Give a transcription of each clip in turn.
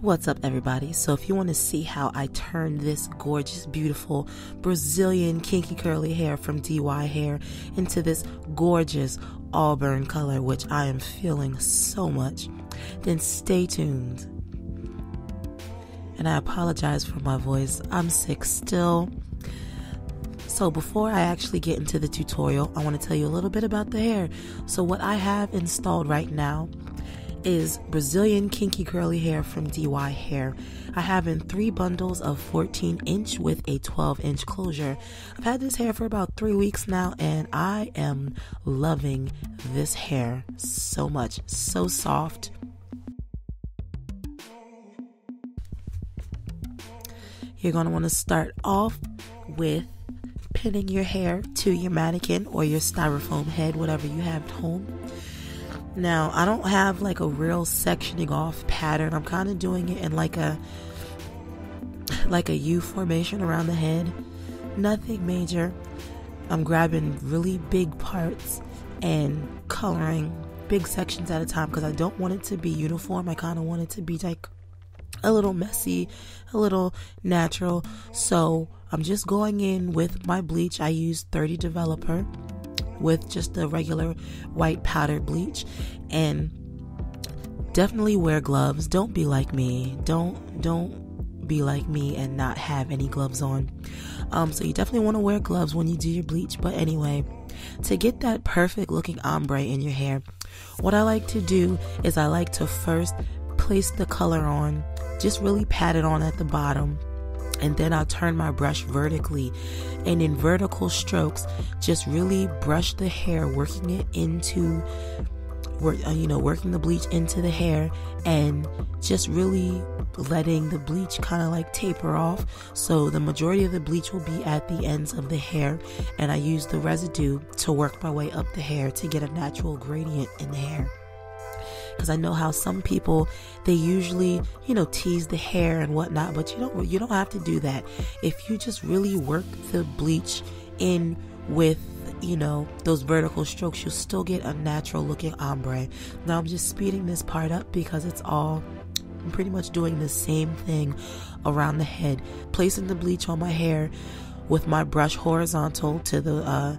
What's up, everybody? So if you want to see how I turn this gorgeous, beautiful Brazilian kinky curly hair from DyHair into this gorgeous auburn color, which I am feeling so much, then stay tuned. And I apologize for my voice. I'm sick still. So before I actually get into the tutorial, I want to tell you a little bit about the hair. So what I have installed right now is Brazilian kinky curly hair from DyHair. I have in 3 bundles of 14-inch with a 12-inch closure. I've had this hair for about 3 weeks now, and I am loving this hair so much. So soft. You're going to want to start off with pinning your hair to your mannequin or your styrofoam head, whatever you have at home. Now, I don't have like a real sectioning off pattern. I'm kind of doing it in like a U formation around the head. Nothing major. I'm grabbing really big parts and coloring big sections at a time because I don't want it to be uniform. I kind of want it to be like a little messy, a little natural. So I'm just going in with my bleach. I use 30 Developer with just the regular white powder bleach, and definitely wear gloves. Don't be like me. Don't be like me and not have any gloves on. So you definitely want to wear gloves when you do your bleach. But anyway, to get that perfect looking ombre in your hair, what I like to do is I like to first place the color on, just really pat it on at the bottom, and then I'll turn my brush vertically, and in vertical strokes just really brush the hair, working it into working the bleach into the hair, and just really letting the bleach kind of like taper off. So the majority of the bleach will be at the ends of the hair, and I use the residue to work my way up the hair to get a natural gradient in the hair. Because I know how some people, they usually, tease the hair and whatnot, but you don't have to do that. If you just really work the bleach in with, those vertical strokes, you'll still get a natural looking ombre. Now I'm just speeding this part up because I'm pretty much doing the same thing around the head, placing the bleach on my hair with my brush horizontal to the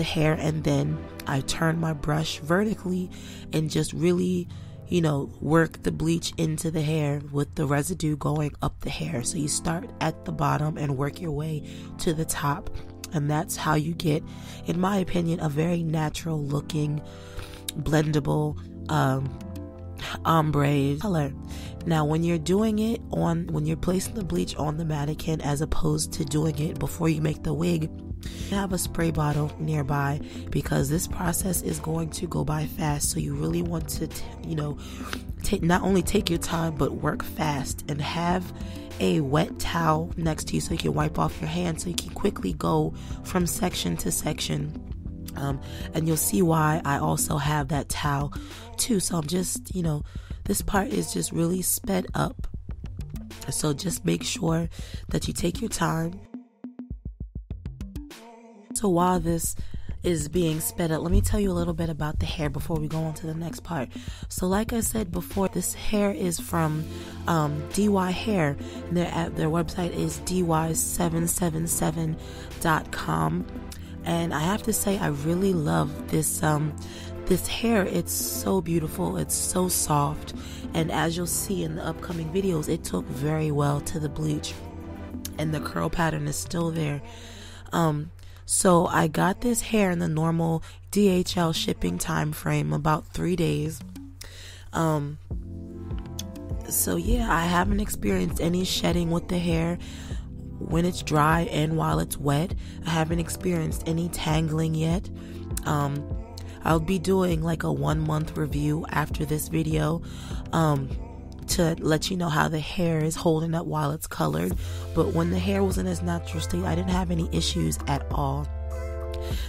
hair, and then I turn my brush vertically and just really, work the bleach into the hair with the residue going up the hair. So you start at the bottom and work your way to the top, and that's how you get, in my opinion, a very natural looking blendable ombre color. Now when you're doing it when you're placing the bleach on the mannequin, as opposed to doing it before you make the wig, have a spray bottle nearby, because this process is going to go by fast. So you really want to not only take your time but work fast, and have a wet towel next to you so you can wipe off your hands, so you can quickly go from section to section. And you'll see why I also have that towel too. So I'm just, this part is just really sped up. So just make sure that you take your time. So while this is being sped up, let me tell you a little bit about the hair before we go on to the next part. So like I said before, this hair is from DyHair. Their website is dy777.com. And I have to say, I really love this hair. It's so beautiful. It's so soft. And as you'll see in the upcoming videos, it took very well to the bleach, and the curl pattern is still there. So I got this hair in the normal DHL shipping time frame, about 3 days. So yeah, I haven't experienced any shedding with the hair when it's dry and while it's wet. I haven't experienced any tangling yet. I'll be doing like a 1-month review after this video to let you know how the hair is holding up while it's colored. But when the hair was in its natural state, I didn't have any issues at all.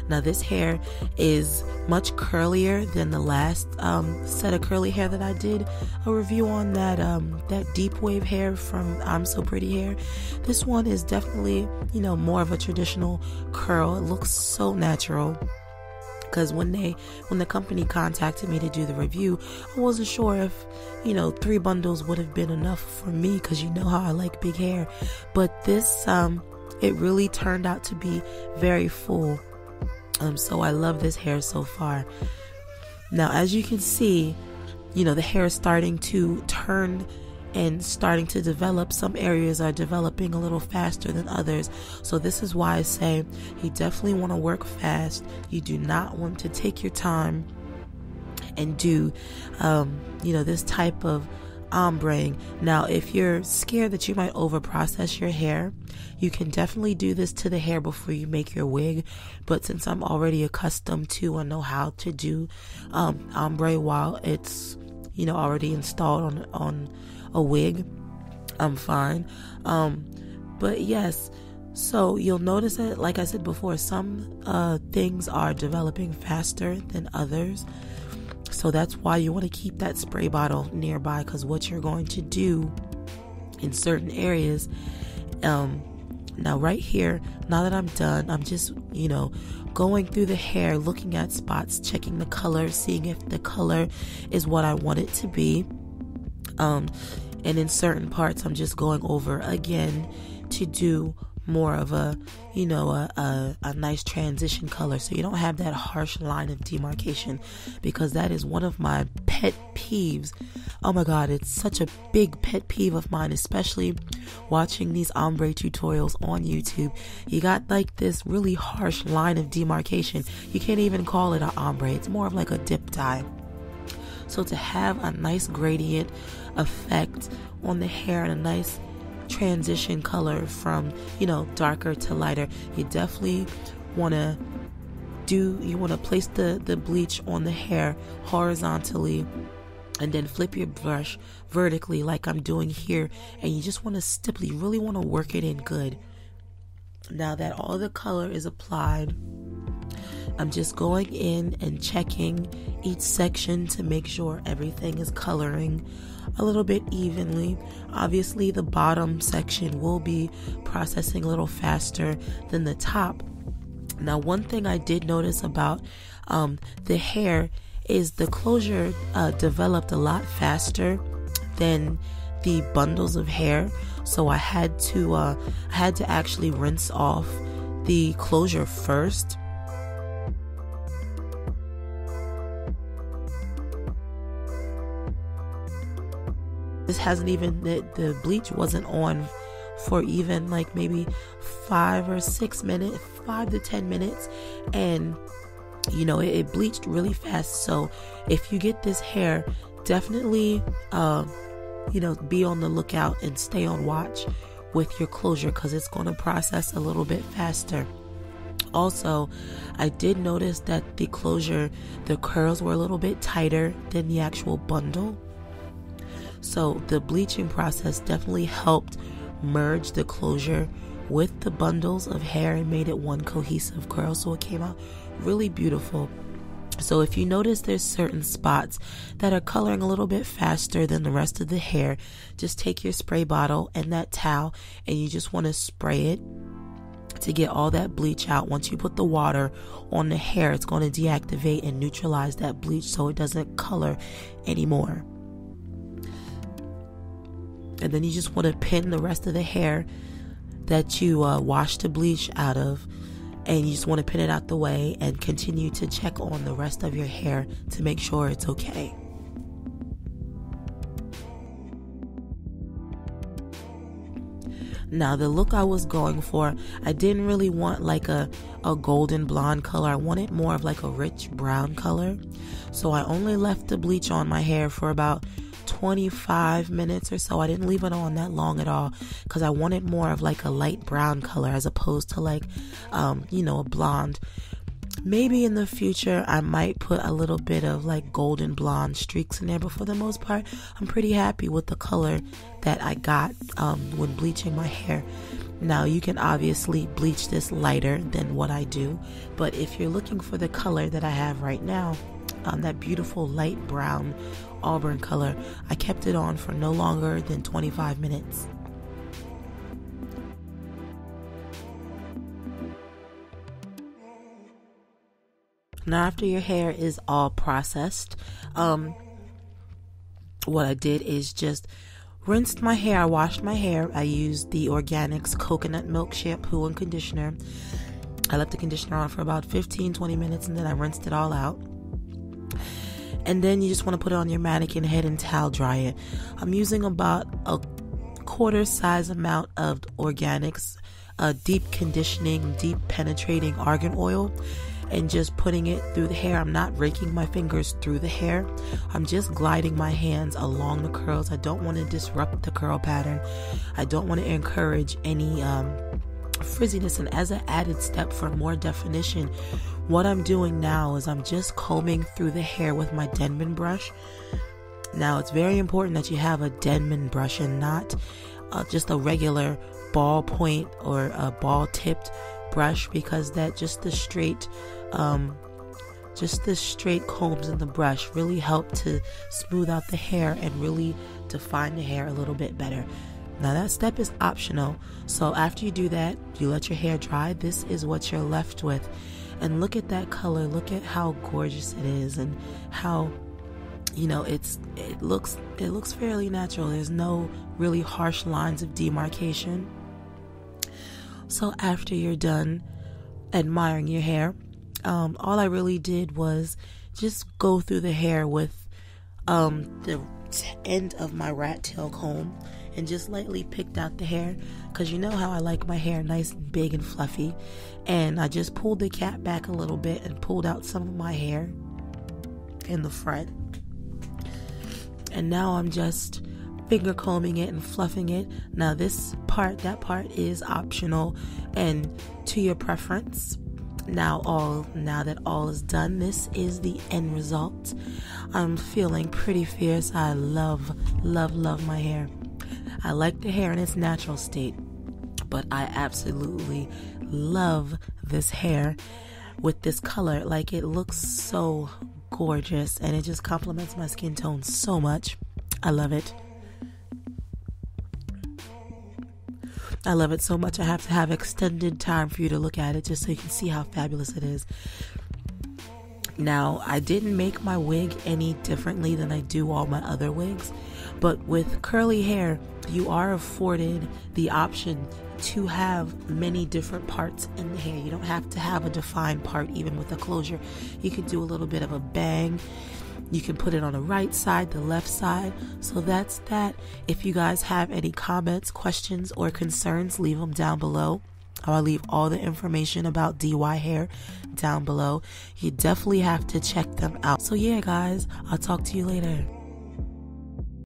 Now this hair is much curlier than the last set of curly hair that I did a review on, that deep wave hair from I'm So Pretty Hair. This one is definitely, more of a traditional curl. It looks so natural. Because when the company contacted me to do the review, I wasn't sure if 3 bundles would have been enough for me, because you know how I like big hair. But this it really turned out to be very full. So I love this hair so far. Now, as you can see, the hair is starting to turn and starting to develop. Some areas are developing a little faster than others. So this is why I say you definitely want to work fast. You do not want to take your time and do, this type of ombreing. Now, if you're scared that you might over process your hair, you can definitely do this to the hair before you make your wig. But since I'm already accustomed to and know how to do ombre while it's already installed on a wig, I'm fine. But yes, so you'll notice that, like I said before, some things are developing faster than others. So that's why you want to keep that spray bottle nearby, because what you're going to do in certain areas, now right here, now that I'm done, I'm just going through the hair, looking at spots, checking the color, seeing if the color is what I want it to be. And in certain parts, I'm just going over again to do more of a nice transition color, so you don't have that harsh line of demarcation, because that is one of my pet peeves. Oh my god, it's such a big pet peeve of mine, especially watching these ombre tutorials on YouTube. You got like this really harsh line of demarcation. You can't even call it an ombre, it's more of like a dip dye. So to have a nice gradient effect on the hair and a nice transition color from darker to lighter, you definitely want to place the bleach on the hair horizontally, and then flip your brush vertically like I'm doing here, and you just want to stipple. You really want to work it in good. Now that all the color is applied, I'm just going in and checking each section to make sure everything is coloring a little bit evenly. Obviously, the bottom section will be processing a little faster than the top. Now, one thing I did notice about the hair is the closure developed a lot faster than the bundles of hair. So I had to actually rinse off the closure first. This hasn't even, the bleach wasn't on for even like maybe 5 or 6 minutes, 5 to 10 minutes. And, it bleached really fast. So if you get this hair, definitely, be on the lookout and stay on watch with your closure, because it's going to process a little bit faster. Also, I did notice that the closure, the curls were a little bit tighter than the actual bundle. So the bleaching process definitely helped merge the closure with the bundles of hair and made it one cohesive curl. So it came out really beautiful. So if you notice there's certain spots that are coloring a little bit faster than the rest of the hair, just take your spray bottle and that towel, and you just want to spray it to get all that bleach out. Once you put the water on the hair, it's going to deactivate and neutralize that bleach so it doesn't color anymore. And then you just want to pin the rest of the hair that you washed the bleach out of, and you just want to pin it out the way and continue to check on the rest of your hair to make sure it's okay. Now, the look I was going for, I didn't really want like a golden blonde color. I wanted more of like a rich brown color. So I only left the bleach on my hair for about 25 minutes or so. I didn't leave it on that long at all, because I wanted more of like a light brown color as opposed to like a blonde. Maybe in the future I might put a little bit of like golden blonde streaks in there, but for the most part I'm pretty happy with the color that I got when bleaching my hair. Now, you can obviously bleach this lighter than what I do, but if you're looking for the color that I have right now, that beautiful light brown auburn color, I kept it on for no longer than 25 minutes. Now after your hair is all processed, what I did is just rinsed my hair. I washed my hair. I used the Organics coconut milk shampoo and conditioner. I left the conditioner on for about 15-20 minutes, and then I rinsed it all out. And then you just want to put it on your mannequin head and towel dry it. I'm using about a quarter size amount of Organics deep conditioning, deep penetrating argan oil, and just putting it through the hair. I'm not raking my fingers through the hair. I'm just gliding my hands along the curls. I don't want to disrupt the curl pattern. I don't want to encourage any frizziness. And as an added step for more definition, what I'm doing now is I'm just combing through the hair with my Denman brush. Now it's very important that you have a Denman brush and not just a regular ball point or a ball tipped brush, because that just the straight combs in the brush really help to smooth out the hair and really define the hair a little bit better. Now that step is optional, so after you do that, you let your hair dry. This is what you're left with, and look at that color. Look at how gorgeous it is, and how, you know, it looks fairly natural. There's no really harsh lines of demarcation. So after you're done admiring your hair, all I really did was just go through the hair with the end of my rat tail comb and just lightly picked out the hair, because you know how I like my hair nice and big and fluffy. And I just pulled the cap back a little bit and pulled out some of my hair in the front. And now I'm just finger combing it and fluffing it. Now that part is optional and to your preference. Now that all is done, this is the end result. I'm feeling pretty fierce. I love my hair. I like the hair in its natural state, but I absolutely love this hair with this color. Like, it looks so gorgeous and it just complements my skin tone so much. I love it. I love it so much I have to have extended time for you to look at it just so you can see how fabulous it is. Now, I didn't make my wig any differently than I do all my other wigs, but with curly hair, you are afforded the option to have many different parts in the hair. You don't have to have a defined part even with a closure. You can do a little bit of a bang. You can put it on the right side, the left side. So that's that. If you guys have any comments, questions, or concerns, leave them down below. I'll leave all the information about DyHair down below. You definitely have to check them out. So yeah, guys, I'll talk to you later.